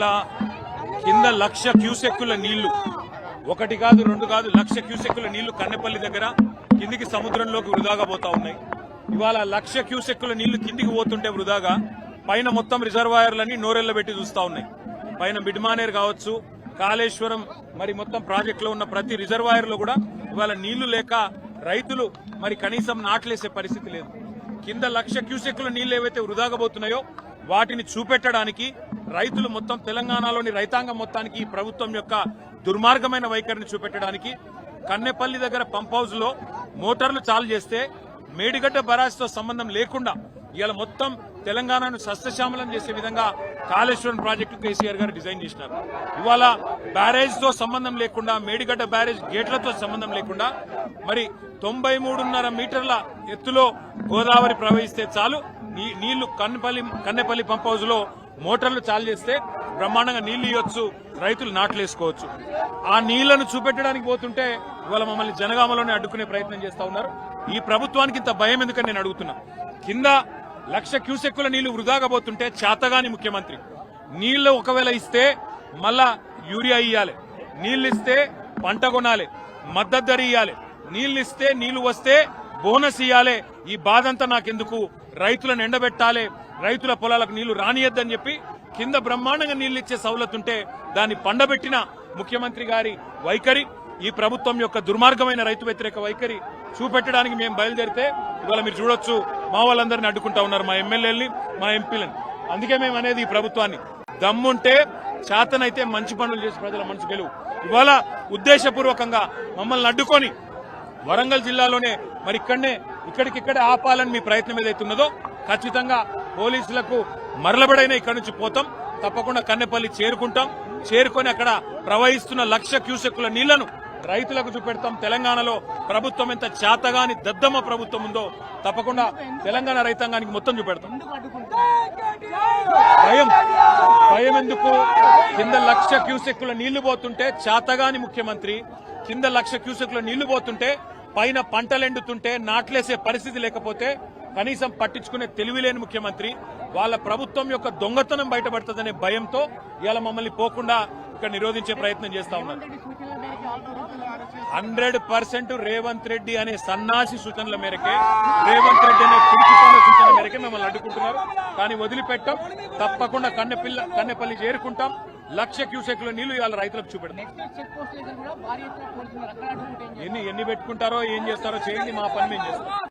ఇవాళ కింద 1,00,000 క్యూసెక్కుల నీళ్లు, ఒకటి కాదు రెండు కాదు 1,00,000 క్యూసెక్కుల నీళ్లు కన్నెపల్లి దగ్గర కిందికి సముద్రంలోకి వృధాగా పోతా ఉన్నాయి. ఇవాళ 1,00,000 క్యూసెక్కుల నీళ్లు కిందికి పోతుంటే వృధాగా పైన మొత్తం రిజర్వాయర్లన్నీ నోరెళ్ల పెట్టి చూస్తా ఉన్నాయి. పైన మిడ్మానేర్ కావచ్చు, కాళేశ్వరం, మరి మొత్తం ప్రాజెక్టులో ఉన్న ప్రతి రిజర్వాయర్ లో కూడా ఇవాళ నీళ్లు లేక రైతులు మరి కనీసం నాట్లేసే పరిస్థితి లేదు. కింద 1,00,000 క్యూసెక్కుల నీళ్లు ఏవైతే వృధాగా పోతున్నాయో వాటిని చూపెట్టడానికి రైతులు మొత్తం తెలంగాణలోని రైతాంగం మొత్తానికి ఈ ప్రభుత్వం యొక్క దుర్మార్గమైన వైఖరిని చూపెట్టడానికి కన్నెపల్లి దగ్గర పంప్ హౌస్ లో మోటార్లు చాలు చేస్తే మేడిగడ్డ బరాజ్తో సంబంధం లేకుండా ఇవాళ మొత్తం తెలంగాణను సస్యశ్యామలం చేసే విధంగా కాళేశ్వరం ప్రాజెక్టు కేసీఆర్ గారు డిజైన్ చేసినారు. ఇవాళ బ్యారేజ్ తో సంబంధం లేకుండా, మేడిగడ్డ బ్యారేజ్ గేట్లతో సంబంధం లేకుండా మరి 93.5 మీటర్ల ఎత్తులో గోదావరి ప్రవహిస్తే చాలు నీళ్లు కన్నెపల్లి పంప్ హౌస్ లో మోటార్లు చాలు చేస్తే బ్రహ్మాండంగా నీళ్లు ఇవ్వచ్చు, రైతులు నాట్లేసుకోవచ్చు. ఆ నీళ్లను చూపెట్టడానికి పోతుంటే ఇవాళ మమ్మల్ని జనగామలోనే అడ్డుకునే ప్రయత్నం చేస్తా ఉన్నారు. ఈ ప్రభుత్వానికి ఇంత భయం ఎందుకని నేను అడుగుతున్నా. కింద 1,00,000 క్యూసెక్కుల నీళ్లు వృధాగా పోతుంటే చేతగాని ముఖ్యమంత్రి నీళ్లు ఒకవేళ ఇస్తే మళ్ళా యూరియా ఇయ్యాలి, నీళ్లు ఇస్తే పంట కొనాలి, మద్దతు ధర ఇయ్యాలి, నీళ్లు ఇస్తే నీళ్లు వస్తే బోనస్ ఇయ్యాలి. ఈ బాధంతా నాకెందుకు, రైతులను ఎండబెట్టాలి, రైతుల పొలాలకు నీళ్లు రానియద్దని చెప్పి కింద బ్రహ్మాండంగా నీళ్లు ఇచ్చే సౌలతుంటే దాన్ని పండబెట్టిన ముఖ్యమంత్రి గారి వైఖరి, ఈ ప్రభుత్వం యొక్క దుర్మార్గమైన రైతు వ్యతిరేక వైఖరి చూపెట్టడానికి మేము బయలుదేరితే ఇవాళ మీరు చూడొచ్చు మా వాళ్ళందరినీ అడ్డుకుంటా ఉన్నారు, మా ఎమ్మెల్యేలని, మా ఎంపీలని. అందుకే మేము అనేది ఈ ప్రభుత్వాన్ని దమ్ముంటే చేతనైతే మంచి పనులు చేసి ప్రజల మనసు గెలువు. ఇవాళ ఉద్దేశపూర్వకంగా మమ్మల్ని అడ్డుకొని వరంగల్ జిల్లాలోనే మరి ఇక్కడికిక్కడే ఆపాలని మీ ప్రయత్నం ఏదైతే ఉన్నదో ఖచ్చితంగా పోలీసులకు మరలబడైనా ఇక్కడి నుంచి పోతాం. తప్పకుండా కన్నెపల్లి చేరుకుంటాం. చేరుకొని అక్కడ ప్రవహిస్తున్న 1,00,000 క్యూసెక్కుల నీళ్లను రైతులకు చూపెడతాం. తెలంగాణలో ప్రభుత్వం ఎంత చేతగాని దద్దమ్మ ప్రభుత్వం ఉందో తప్పకుండా తెలంగాణ రైతాంగానికి మొత్తం చూపెడతాం. భయం ఎందుకు? కింద 1,00,000 క్యూసెక్కుల నీళ్లు పోతుంటే చేతగాని ముఖ్యమంత్రి, కింద 1,00,000 క్యూసెక్కుల నీళ్లు పోతుంటే పైన పంటలెండుతుంటే నాట్లేసే పరిస్థితి లేకపోతే కనీసం పట్టించుకునే తెలివిలేని ముఖ్యమంత్రి, వాళ్ళ ప్రభుత్వం యొక్క దొంగతనం బయటపడుతుందనే భయంతో ఇవాళ మమ్మల్ని పోకుండా ఇక్కడ నిరోధించే ప్రయత్నం చేస్తా ఉన్నారు. 100% రేవంత్ రెడ్డి అనే సన్నాసి సూచనల మేరకే, రేవంత్ రెడ్డి అనే పిడికిపాల సూచనల మేరకే మమ్మల్ని అడ్డుకుంటున్నారు. కానీ వదిలిపెట్టాం. తప్పకుండా కన్నెపల్లి చేరుకుంటాం. 1,00,000 క్యూసెక్కుల నీళ్లు ఇవాళ రైతులకు చూపెడతాం. ఎన్ని పెట్టుకుంటారో ఏం చేస్తారో చేయండి, మా పని మేము చేస్తాం.